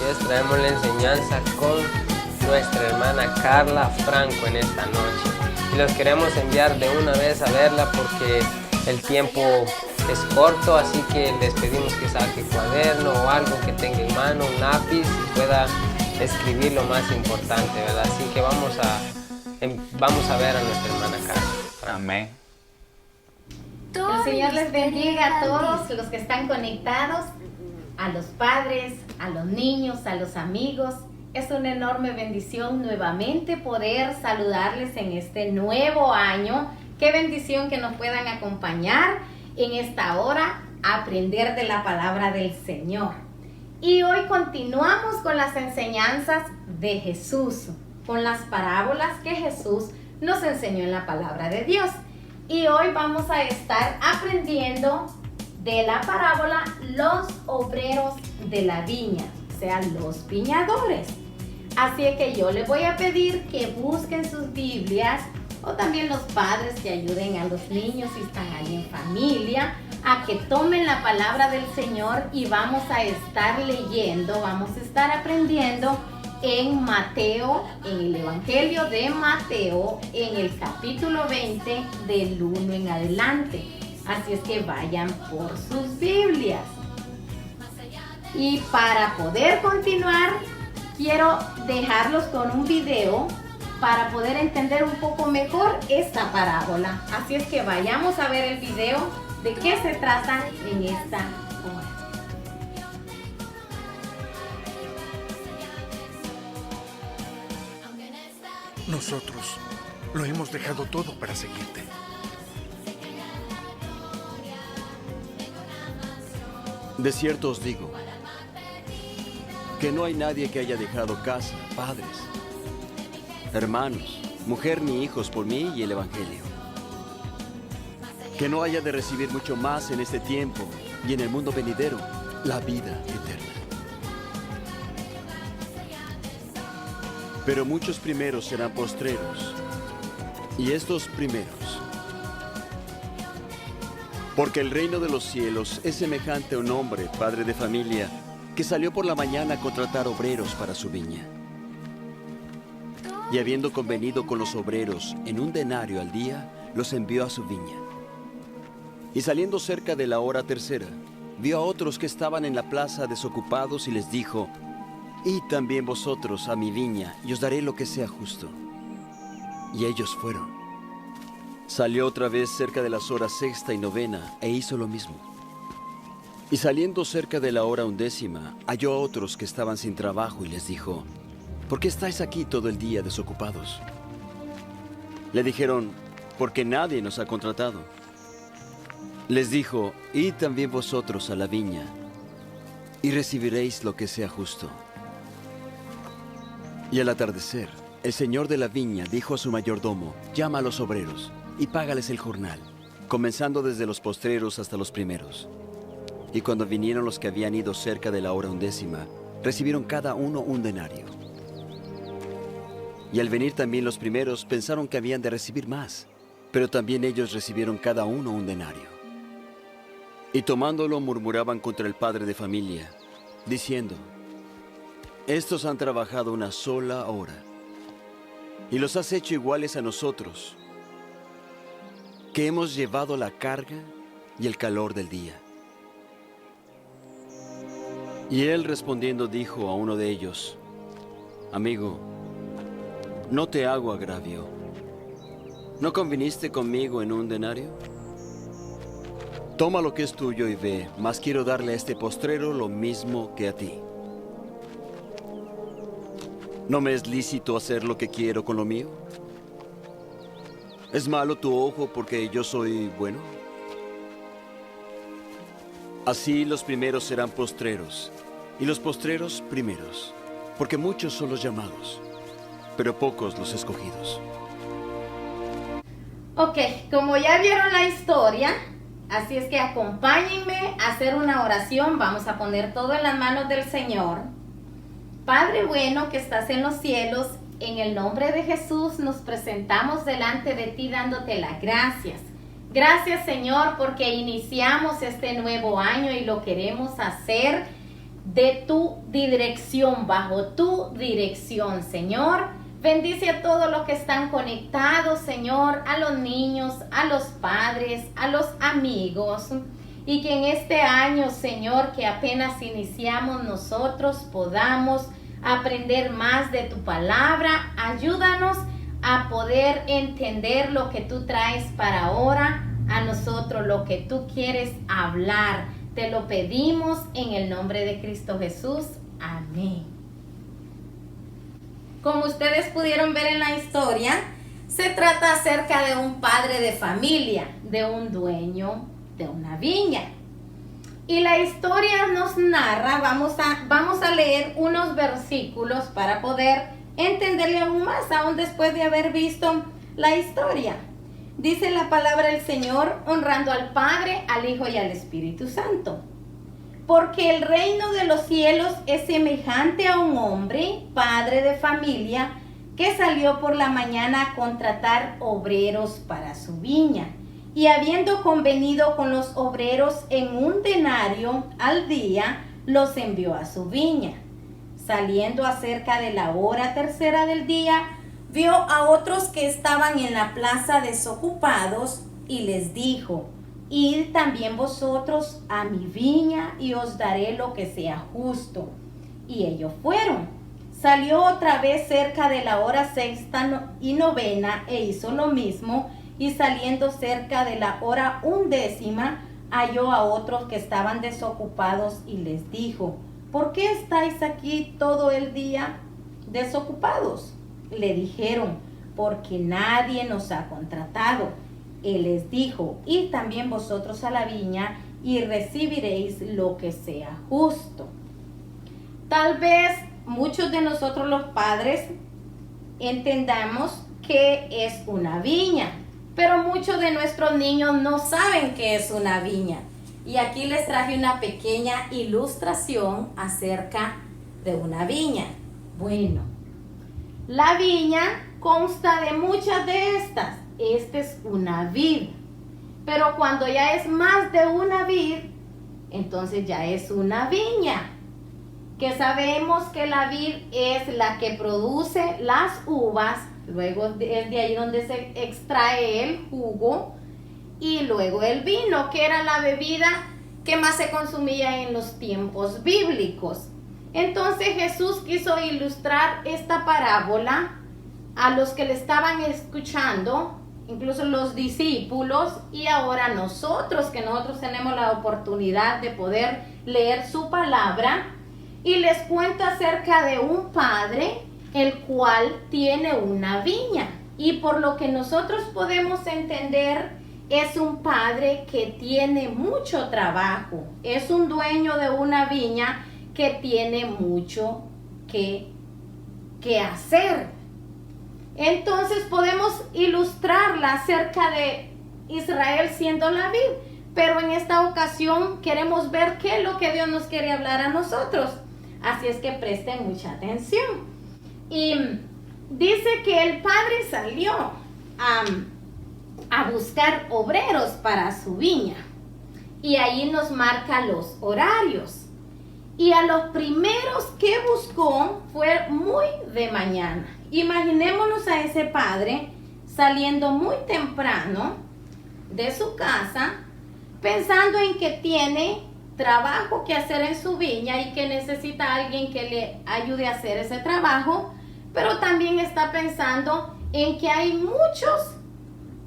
es, traemos la enseñanza con nuestra hermana Carla Franco en esta noche. Y los queremos enviar de una vez a verla porque el tiempo es corto, así que les pedimos que saque cuaderno o algo que tenga en mano, un lápiz y pueda escribir lo más importante, ¿verdad? Así que vamos a ver a nuestra hermana Carla. Amén. El Señor les bendiga a todos los que están conectados, a los padres, a los niños, a los amigos. Es una enorme bendición nuevamente poder saludarles en este nuevo año. Qué bendición que nos puedan acompañar en esta hora a aprender de la palabra del Señor. Y hoy continuamos con las enseñanzas de Jesús, con las parábolas que Jesús nos enseñó en la palabra de Dios. Y hoy vamos a estar aprendiendo de la parábola los obreros de la viña, o sea, los viñadores. Así es que yo les voy a pedir que busquen sus Biblias o también los padres que ayuden a los niños si están ahí en familia a que tomen la palabra del Señor y vamos a estar leyendo, vamos a estar aprendiendo en Mateo, en el Evangelio de Mateo, en el capítulo 20 del 1 en adelante. Así es que vayan por sus Biblias. Y para poder continuar, quiero dejarlos con un video para poder entender un poco mejor esta parábola. Así es que vayamos a ver el video de qué se trata en esta hora. Nosotros lo hemos dejado todo para seguirte. De cierto os digo, que no hay nadie que haya dejado casa, padres, hermanos, mujer ni hijos por mí y el Evangelio, que no haya de recibir mucho más en este tiempo y en el mundo venidero, la vida eterna. Pero muchos primeros serán postreros, y estos primeros. Porque el reino de los cielos es semejante a un hombre, padre de familia, que salió por la mañana a contratar obreros para su viña. Y habiendo convenido con los obreros en 1 denario al día, los envió a su viña. Y saliendo cerca de la hora tercera, vio a otros que estaban en la plaza desocupados y les dijo: Id también vosotros a mi viña, y os daré lo que sea justo. Y ellos fueron. Salió otra vez cerca de las horas sexta y novena, e hizo lo mismo. Y saliendo cerca de la hora 11, halló a otros que estaban sin trabajo, y les dijo: ¿Por qué estáis aquí todo el día desocupados? Le dijeron: porque nadie nos ha contratado. Les dijo: Id también vosotros a la viña, y recibiréis lo que sea justo. Y al atardecer, el señor de la viña dijo a su mayordomo: llama a los obreros, y págales el jornal, comenzando desde los postreros hasta los primeros. Y cuando vinieron los que habían ido cerca de la hora 11, recibieron cada uno 1 denario. Y al venir también los primeros, pensaron que habían de recibir más, pero también ellos recibieron cada uno 1 denario. Y tomándolo murmuraban contra el padre de familia, diciendo: estos han trabajado 1 sola hora, y los has hecho iguales a nosotros, que hemos llevado la carga y el calor del día. Y él respondiendo dijo a uno de ellos: amigo, no te hago agravio. ¿No conviniste conmigo en 1 denario? Toma lo que es tuyo y ve, mas quiero darle a este postrero lo mismo que a ti. ¿No me es lícito hacer lo que quiero con lo mío? ¿Es malo tu ojo porque yo soy bueno? Así los primeros serán postreros, y los postreros primeros, porque muchos son los llamados, pero pocos los escogidos. Ok, como ya vieron la historia, así es que acompáñenme a hacer una oración. Vamos a poner todo en las manos del Señor. Padre bueno que estás en los cielos, en el nombre de Jesús nos presentamos delante de ti dándote las gracias. Gracias, Señor, porque iniciamos este nuevo año y lo queremos hacer de tu dirección, bajo tu dirección, Señor. Bendice a todos los que están conectados, Señor, a los niños, a los padres, a los amigos. Y que en este año, Señor, que apenas iniciamos nosotros, podamos aprender más de tu palabra. Ayúdanos a poder entender lo que tú traes para ahora, a nosotros lo que tú quieres hablar. Te lo pedimos en el nombre de Cristo Jesús. Amén. Como ustedes pudieron ver en la historia, se trata acerca de un padre de familia, de un dueño de una viña. Y la historia nos narra, vamos a leer unos versículos para poder entenderle aún más, aún después de haber visto la historia. Dice la palabra del Señor, honrando al Padre, al Hijo y al Espíritu Santo. Porque el reino de los cielos es semejante a un hombre, padre de familia, que salió por la mañana a contratar obreros para su viña. Y habiendo convenido con los obreros en un denario al día, los envió a su viña. Saliendo acerca de la hora tercera del día, vio a otros que estaban en la plaza desocupados y les dijo: Id también vosotros a mi viña y os daré lo que sea justo. Y ellos fueron. Salió otra vez cerca de la hora sexta y novena e hizo lo mismo. Y saliendo cerca de la hora 11, halló a otros que estaban desocupados y les dijo: ¿por qué estáis aquí todo el día desocupados? Le dijeron: porque nadie nos ha contratado. Él les dijo: id también vosotros a la viña y recibiréis lo que sea justo. Tal vez muchos de nosotros los padres entendamos que es una viña, pero muchos de nuestros niños no saben qué es una viña. Y aquí les traje una pequeña ilustración acerca de una viña. Bueno, la viña consta de muchas de estas. Esta es una vid, pero cuando ya es más de una vid, entonces ya es una viña. Que sabemos que la vid es la que produce las uvas, luego es de ahí donde se extrae el jugo, y luego el vino, que era la bebida que más se consumía en los tiempos bíblicos. Entonces Jesús quiso ilustrar esta parábola a los que le estaban escuchando, incluso los discípulos, y ahora nosotros, que nosotros tenemos la oportunidad de poder leer su palabra. Y les cuento acerca de un padre, el cual tiene una viña. Y por lo que nosotros podemos entender, es un padre que tiene mucho trabajo. Es un dueño de una viña que tiene mucho que hacer. Entonces podemos ilustrarla acerca de Israel siendo la vid. Pero en esta ocasión queremos ver qué es lo que Dios nos quiere hablar a nosotros. Así es que presten mucha atención. Y dice que el padre salió a buscar obreros para su viña. Y ahí nos marca los horarios. Y a los primeros que buscó fue muy de mañana. Imaginémonos a ese padre saliendo muy temprano de su casa, pensando en que tiene trabajo que hacer en su viña y que necesita a alguien que le ayude a hacer ese trabajo, pero también está pensando en que hay muchos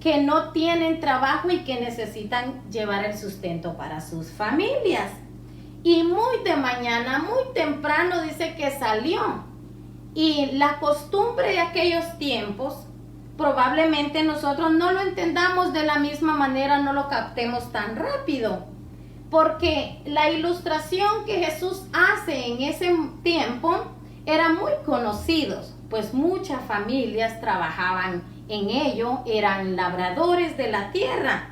que no tienen trabajo y que necesitan llevar el sustento para sus familias. Y muy de mañana, muy temprano, dice que salió. Y la costumbre de aquellos tiempos, probablemente nosotros no lo entendamos de la misma manera, no lo captemos tan rápido. Porque la ilustración que Jesús hace en ese tiempo era muy conocidos, pues muchas familias trabajaban en ello, eran labradores de la tierra.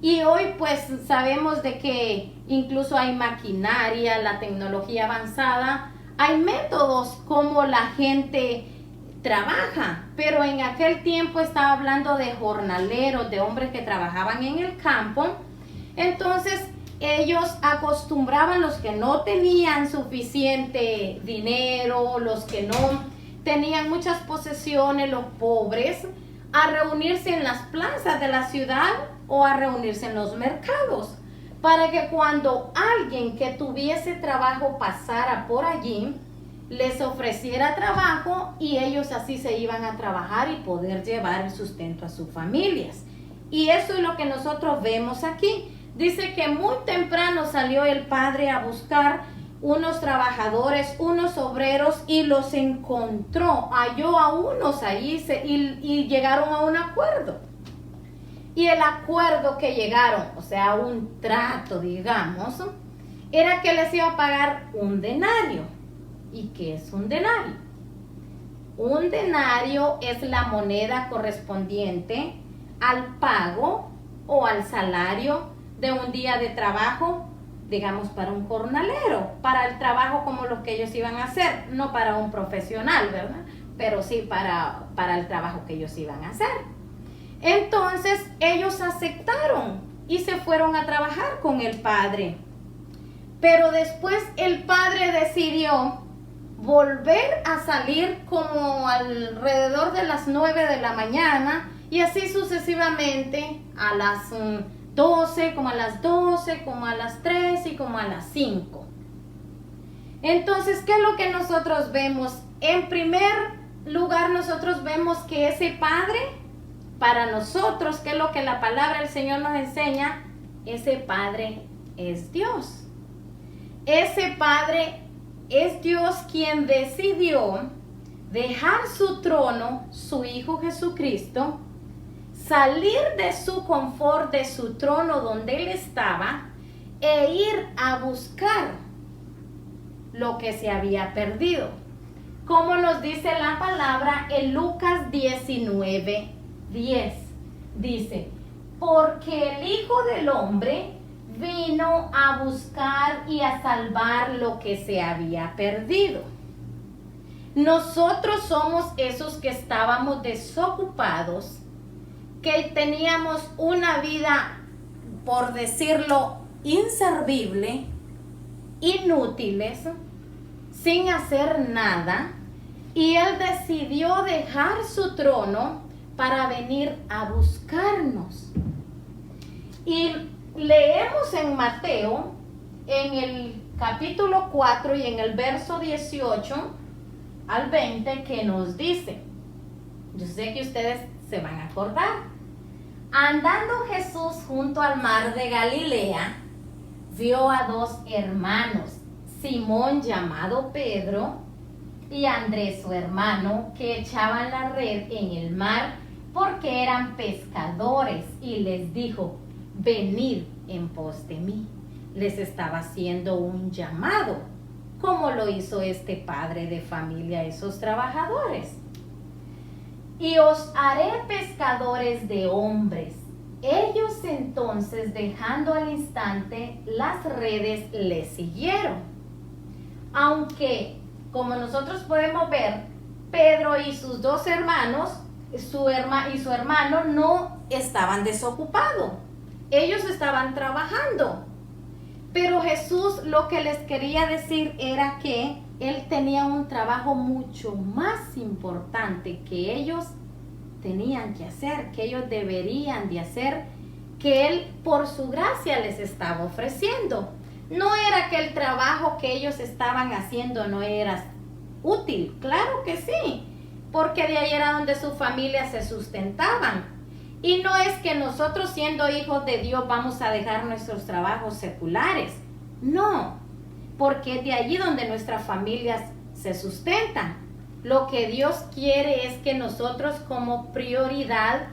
Y hoy pues sabemos de que incluso hay maquinaria, la tecnología avanzada, hay métodos como la gente trabaja, pero en aquel tiempo estaba hablando de jornaleros, de hombres que trabajaban en el campo. Entonces ellos acostumbraban, los que no tenían suficiente dinero, los que no tenían muchas posesiones, los pobres, a reunirse en las plazas de la ciudad o a reunirse en los mercados, para que cuando alguien que tuviese trabajo pasara por allí, les ofreciera trabajo y ellos así se iban a trabajar y poder llevar el sustento a sus familias. Y eso es lo que nosotros vemos aquí. Dice que muy temprano salió el padre a buscar unos trabajadores, unos obreros, y los encontró, halló a unos allí y llegaron a un acuerdo. Y el acuerdo que llegaron, o sea, un trato, digamos, era que les iba a pagar un denario. ¿Y qué es un denario? Un denario es la moneda correspondiente al pago o al salario de un día de trabajo, digamos, para un jornalero, para el trabajo como lo que ellos iban a hacer, no para un profesional, ¿verdad? Pero sí para el trabajo que ellos iban a hacer. Entonces ellos aceptaron y se fueron a trabajar con el padre. Pero después el padre decidió volver a salir como alrededor de las 9 de la mañana y así sucesivamente a las 12, como a las 12, como a las 3 y como a las 5. Entonces, ¿qué es lo que nosotros vemos? En primer lugar, nosotros vemos que ese padre, para nosotros, ¿qué es lo que la palabra del Señor nos enseña? Ese padre es Dios. Ese padre es Dios quien decidió dejar su trono, su Hijo Jesucristo, salir de su confort, de su trono donde él estaba, e ir a buscar lo que se había perdido. Como nos dice la palabra en Lucas 19:10. Dice, porque el Hijo del Hombre vino a buscar y a salvar lo que se había perdido. Nosotros somos esos que estábamos desocupados, que teníamos una vida, por decirlo, inservible, inútiles, sin hacer nada, y Él decidió dejar su trono para venir a buscarnos. Y leemos en Mateo, en el capítulo 4 y en el verso 18 al 20, que nos dice, yo sé que ustedes se van a acordar. Andando Jesús junto al mar de Galilea, vio a dos hermanos, Simón llamado Pedro y Andrés su hermano, que echaban la red en el mar porque eran pescadores, y les dijo, venid en pos de mí. Les estaba haciendo un llamado, como lo hizo este padre de familia a esos trabajadores. Y os haré pescadores de hombres. Ellos entonces, dejando al instante las redes, le siguieron. Aunque, como nosotros podemos ver, Pedro y sus dos hermanos, su hermano, no estaban desocupados. Ellos estaban trabajando. Pero Jesús lo que les quería decir era que Él tenía un trabajo mucho más importante que ellos tenían que hacer, que ellos deberían de hacer, que Él por su gracia les estaba ofreciendo. No era que el trabajo que ellos estaban haciendo no era útil, claro que sí, porque de ahí era donde sus familias se sustentaban. Y no es que nosotros, siendo hijos de Dios, vamos a dejar nuestros trabajos seculares. No, porque es de allí donde nuestras familias se sustentan. Lo que Dios quiere es que nosotros como prioridad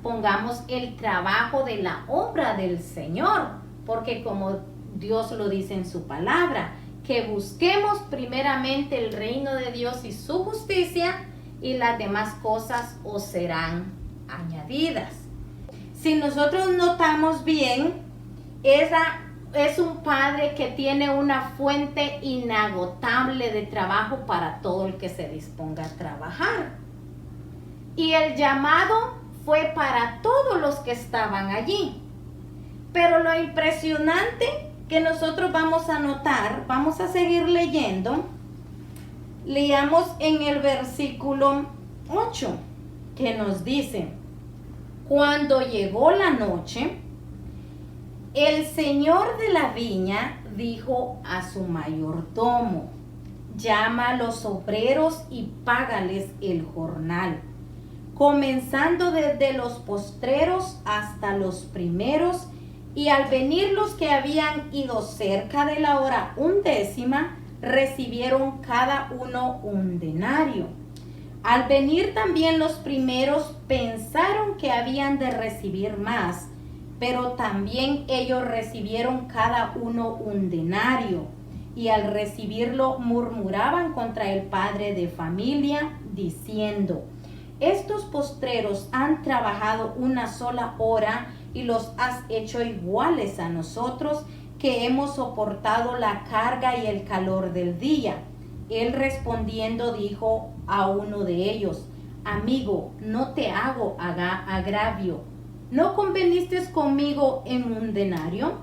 pongamos el trabajo de la obra del Señor. Porque como Dios lo dice en su palabra, que busquemos primeramente el reino de Dios y su justicia, y las demás cosas os serán añadidas. Si nosotros notamos bien, es un padre que tiene una fuente inagotable de trabajo para todo el que se disponga a trabajar. Y el llamado fue para todos los que estaban allí. Pero lo impresionante que nosotros vamos a notar, vamos a seguir leyendo. Leamos en el versículo 8, que nos dice: cuando llegó la noche, el señor de la viña dijo a su mayordomo: llama a los obreros y págales el jornal, comenzando desde los postreros hasta los primeros. Y al venir los que habían ido cerca de la hora 11, recibieron cada uno un denario. Al venir también los primeros, pensaron que habían de recibir más, pero también ellos recibieron cada uno un denario. Y al recibirlo murmuraban contra el padre de familia, diciendo: estos postreros han trabajado una sola hora y los has hecho iguales a nosotros, que hemos soportado la carga y el calor del día. Él respondiendo dijo a uno de ellos: amigo, no te hago agravio. ¿No conveniste conmigo en un denario?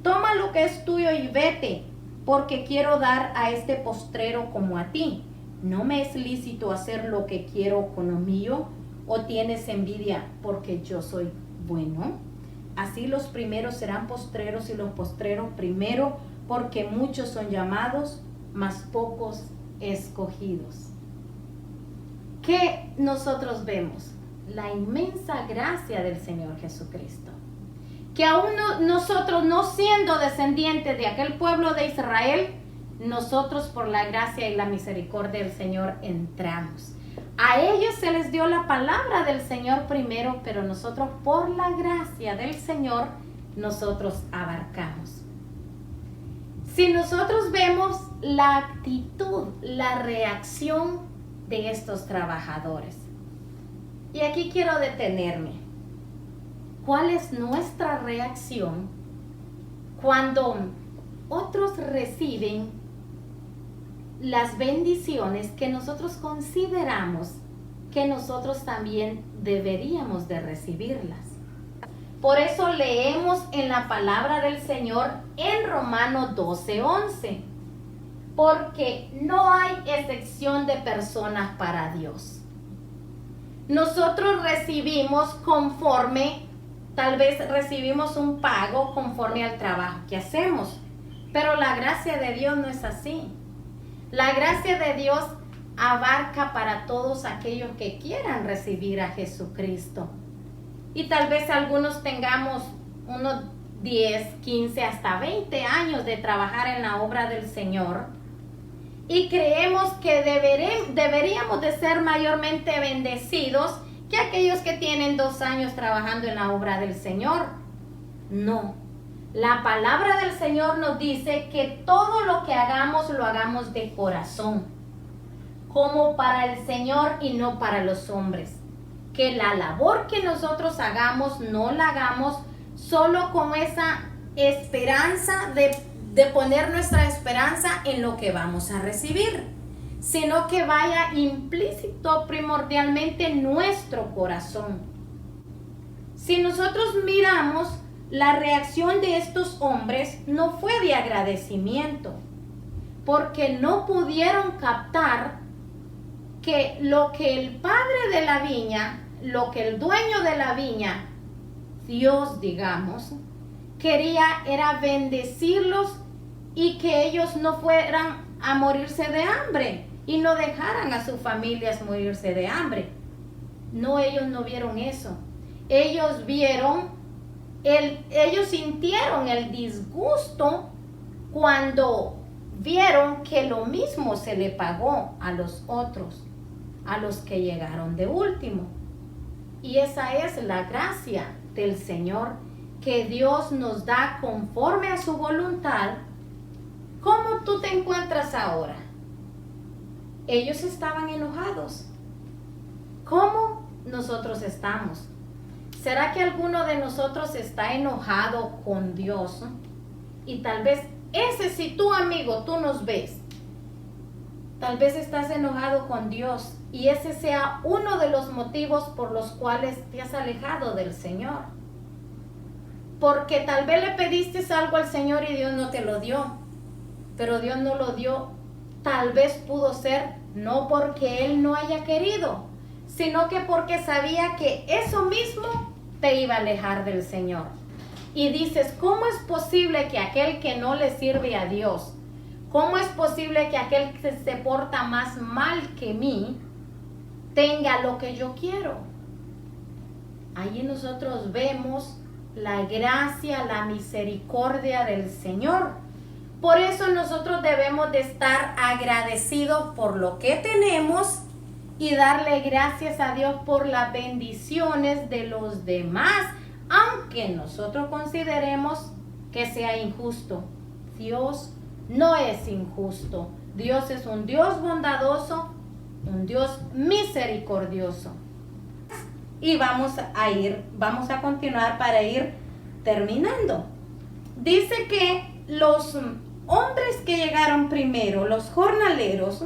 Toma lo que es tuyo y vete, porque quiero dar a este postrero como a ti. ¿No me es lícito hacer lo que quiero con lo mío? ¿O tienes envidia porque yo soy bueno? Así los primeros serán postreros y los postreros primero, porque muchos son llamados, mas pocos escogidos. ¿Qué nosotros vemos? La inmensa gracia del Señor Jesucristo. Que aún nosotros, no siendo descendientes de aquel pueblo de Israel, nosotros por la gracia y la misericordia del Señor entramos. A ellos se les dio la palabra del Señor primero, pero nosotros por la gracia del Señor, nosotros abarcamos. Si nosotros vemos la actitud, la reacción de estos trabajadores. Y aquí quiero detenerme. ¿Cuál es nuestra reacción cuando otros reciben las bendiciones que nosotros consideramos que nosotros también deberíamos de recibirlas? Por eso leemos en la palabra del Señor en Romanos 12:11, porque no hay excepción de personas para Dios. Nosotros recibimos conforme, tal vez recibimos un pago conforme al trabajo que hacemos, pero la gracia de Dios no es así. La gracia de Dios abarca para todos aquellos que quieran recibir a Jesucristo. Y tal vez algunos tengamos unos 10, 15, hasta 20 años de trabajar en la obra del Señor. Y creemos que deberíamos de ser mayormente bendecidos que aquellos que tienen 2 años trabajando en la obra del Señor. No. La palabra del Señor nos dice que todo lo que hagamos, lo hagamos de corazón, como para el Señor y no para los hombres. Que la labor que nosotros hagamos, no la hagamos solo con esa esperanza de poner nuestra esperanza en lo que vamos a recibir, sino que vaya implícito primordialmente en nuestro corazón. Si nosotros miramos, la reacción de estos hombres no fue de agradecimiento, porque no pudieron captar que lo que el padre de la viña, lo que el dueño de la viña, Dios digamos, quería era bendecirlos y que ellos no fueran a morirse de hambre y no dejaran a sus familias morirse de hambre. No, ellos no vieron eso. Ellos vieron ellos sintieron el disgusto cuando vieron que lo mismo se le pagó a los otros, a los que llegaron de último. Y esa es la gracia del Señor, que Dios nos da conforme a su voluntad. ¿Cómo tú te encuentras ahora? Ellos estaban enojados. ¿Cómo nosotros estamos? ¿Será que alguno de nosotros está enojado con Dios? Y tal vez si tú, amigo, tú nos ves, tal vez estás enojado con Dios y ese sea uno de los motivos por los cuales te has alejado del Señor. porque tal vez le pediste algo al Señor y Dios no te lo dio, pero Dios no lo dio, tal vez pudo ser no porque Él no haya querido, sino que porque sabía que eso mismo te iba a alejar del Señor. Y dices, ¿cómo es posible que aquel que no le sirve a Dios, cómo es posible que aquel que se porta más mal que mí tenga lo que yo quiero? Allí nosotros vemos la gracia, la misericordia del Señor. Por eso nosotros debemos de estar agradecidos por lo que tenemos y darle gracias a Dios por las bendiciones de los demás, aunque nosotros consideremos que sea injusto. Dios no es injusto. Dios es un Dios bondadoso, un Dios misericordioso. Y vamos a continuar para ir terminando. Dice que los hombres que llegaron primero, los jornaleros,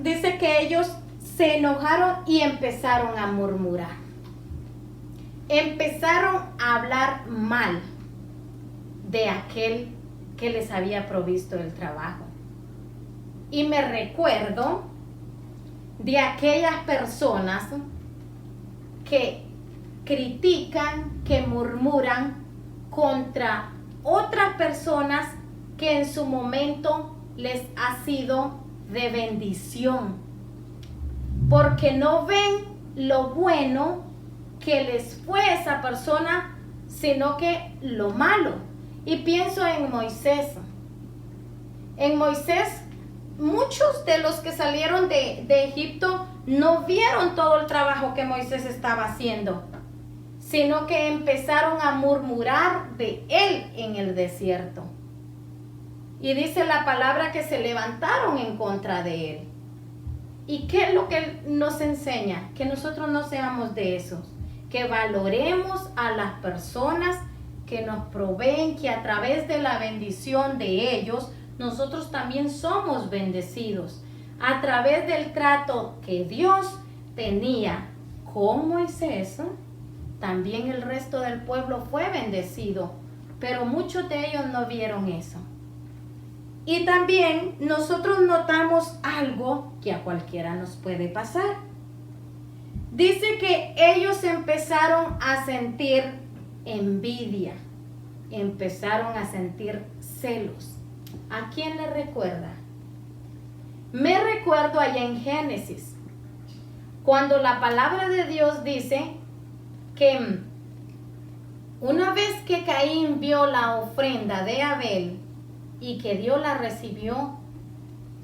dice que ellos se enojaron y empezaron a murmurar. Empezaron a hablar mal de aquel que les había provisto el trabajo. Y me recuerdo de aquellas personas que critican, que murmuran contra otras personas que en su momento les ha sido de bendición, porque no ven lo bueno que les fue a esa persona, sino que lo malo. Y pienso en Moisés. En Moisés, muchos de los que salieron de Egipto no vieron todo el trabajo que Moisés estaba haciendo, sino que empezaron a murmurar de él en el desierto. Y dice la palabra que se levantaron en contra de él. ¿Y qué es lo que nos enseña? Que nosotros no seamos de esos, que valoremos a las personas que nos proveen, que a través de la bendición de ellos, nosotros también somos bendecidos. A través del trato que Dios tenía con Moisés, también el resto del pueblo fue bendecido, pero muchos de ellos no vieron eso. Y también nosotros notamos algo que a cualquiera nos puede pasar. Dice que ellos empezaron a sentir envidia, empezaron a sentir celos. ¿A quién le recuerda? Me recuerdo allá en Génesis, cuando la palabra de Dios dice que una vez que Caín vio la ofrenda de Abel y que Dios la recibió,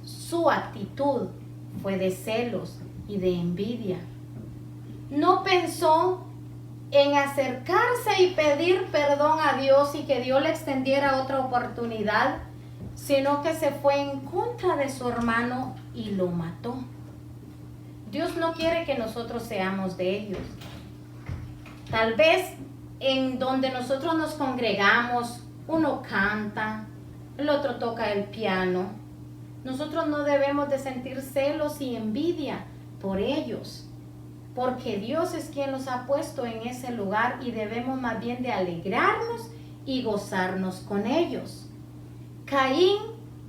su actitud fue de celos y de envidia. No pensó en acercarse y pedir perdón a Dios y que Dios le extendiera otra oportunidad, sino que se fue en contra de su hermano y lo mató. Dios no quiere que nosotros seamos de ellos. Tal vez en donde nosotros nos congregamos, uno canta, el otro toca el piano. Nosotros no debemos de sentir celos y envidia por ellos, porque Dios es quien los ha puesto en ese lugar y debemos más bien de alegrarnos y gozarnos con ellos. Caín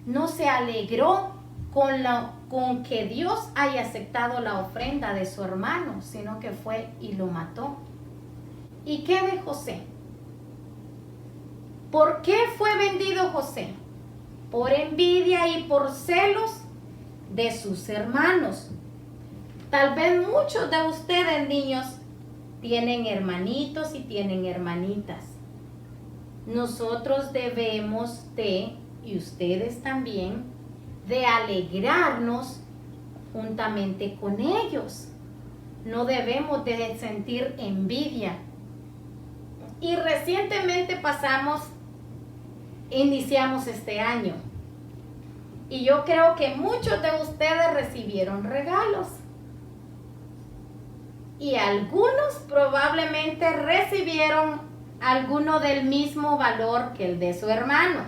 no se alegró con que Dios haya aceptado la ofrenda de su hermano, sino que fue y lo mató. ¿Y qué de José? ¿Por qué fue vendido José? Por envidia y por celos de sus hermanos. Tal vez muchos de ustedes, niños, tienen hermanitos y tienen hermanitas. Nosotros debemos de, y ustedes también, de alegrarnos juntamente con ellos. No debemos de sentir envidia. Y recientemente iniciamos este año. Y yo creo que muchos de ustedes recibieron regalos. Y algunos probablemente recibieron alguno del mismo valor que el de su hermano.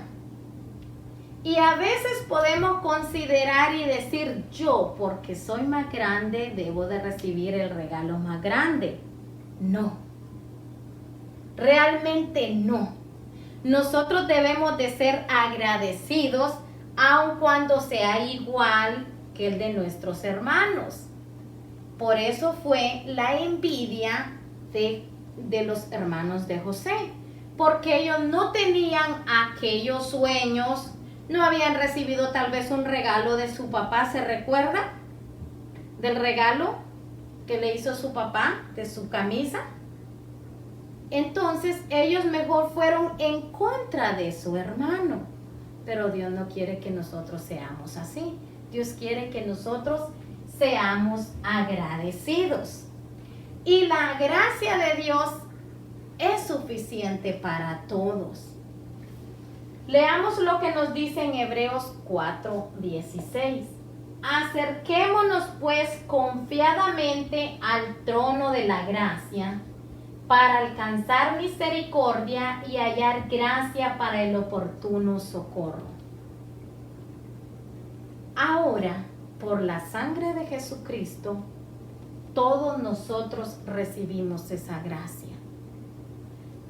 Y a veces podemos considerar y decir, yo, porque soy más grande, debo de recibir el regalo más grande. No. Realmente no. Nosotros debemos de ser agradecidos aun cuando sea igual que el de nuestros hermanos. Por eso fue la envidia de los hermanos de José, porque ellos no tenían aquellos sueños, no habían recibido tal vez un regalo de su papá. ¿Se recuerda del regalo que le hizo su papá, de su camisa? Entonces ellos mejor fueron en contra de su hermano. Pero Dios no quiere que nosotros seamos así. Dios quiere que nosotros seamos agradecidos. Y la gracia de Dios es suficiente para todos. Leamos lo que nos dice en Hebreos 4:16. Acerquémonos pues confiadamente al trono de la gracia para alcanzar misericordia y hallar gracia para el oportuno socorro. Ahora, por la sangre de Jesucristo, todos nosotros recibimos esa gracia.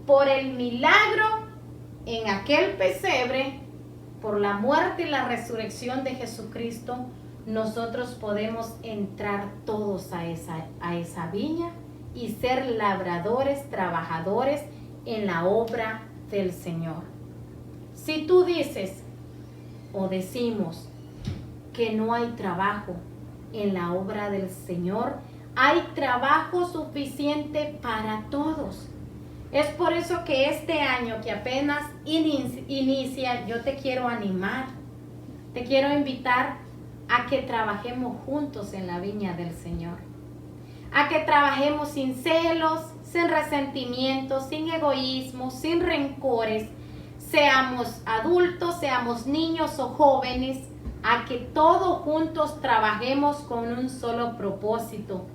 Por el milagro en aquel pesebre, por la muerte y la resurrección de Jesucristo, nosotros podemos entrar todos a esa viña y ser labradores, trabajadores en la obra del Señor. Si tú dices o decimos que no hay trabajo en la obra del Señor, hay trabajo suficiente para todos. Es por eso que este año que apenas inicia, yo te quiero animar, te quiero invitar a que trabajemos juntos en la viña del Señor. A que trabajemos sin celos, sin resentimientos, sin egoísmo, sin rencores, seamos adultos, seamos niños o jóvenes, a que todos juntos trabajemos con un solo propósito,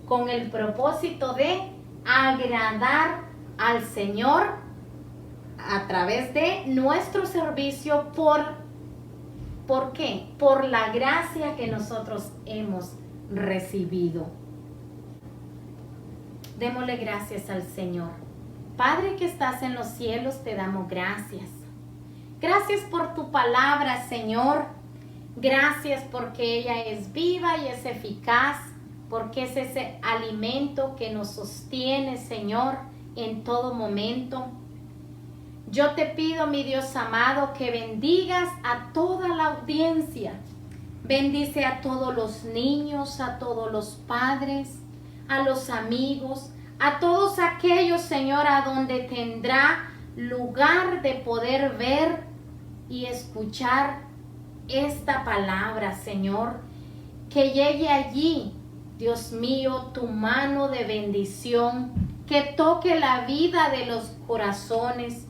con el propósito de agradar al Señor a través de nuestro servicio. ¿Por qué? Por la gracia que nosotros hemos recibido. Démosle gracias al Señor. Padre que estás en los cielos, te damos gracias. Gracias por tu palabra, Señor. Gracias porque ella es viva y es eficaz, porque es ese alimento que nos sostiene, Señor, en todo momento. Yo te pido, mi Dios amado, que bendigas a toda la audiencia. Bendice a todos los niños, a todos los padres, a los amigos, a todos aquellos, Señor, a donde tendrá lugar de poder ver y escuchar esta palabra, Señor. Que llegue allí, Dios mío, tu mano de bendición, que toque la vida de los corazones.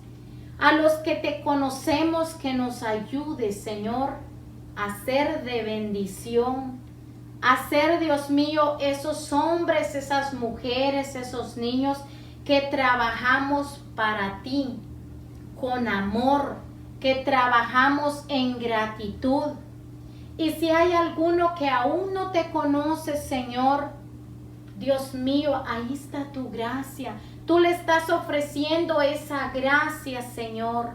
A los que te conocemos, que nos ayude, Señor, a ser de bendición, a ser, Dios mío, esos hombres, esas mujeres, esos niños que trabajamos para ti, con amor, que trabajamos en gratitud. Y si hay alguno que aún no te conoce, Señor, Dios mío, ahí está tu gracia. Tú le estás ofreciendo esa gracia, Señor,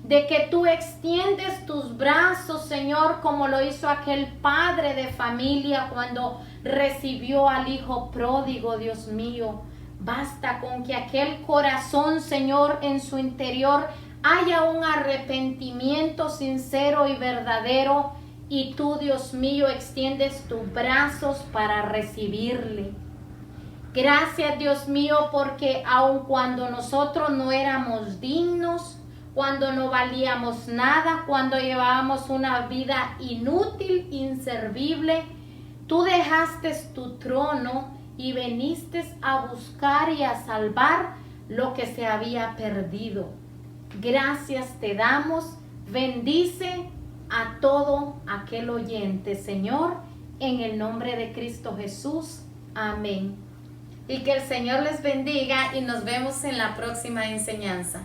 de que tú extiendes tus brazos, Señor, como lo hizo aquel padre de familia cuando recibió al hijo pródigo, Dios mío. Basta con que aquel corazón, Señor, en su interior haya un arrepentimiento sincero y verdadero, y tú, Dios mío, extiendes tus brazos para recibirle. Gracias, Dios mío, porque aun cuando nosotros no éramos dignos, cuando no valíamos nada, cuando llevábamos una vida inútil, inservible, tú dejaste tu trono y viniste a buscar y a salvar lo que se había perdido. Gracias te damos. Bendice a todo aquel oyente, Señor, en el nombre de Cristo Jesús. Amén. Y que el Señor les bendiga y nos vemos en la próxima enseñanza.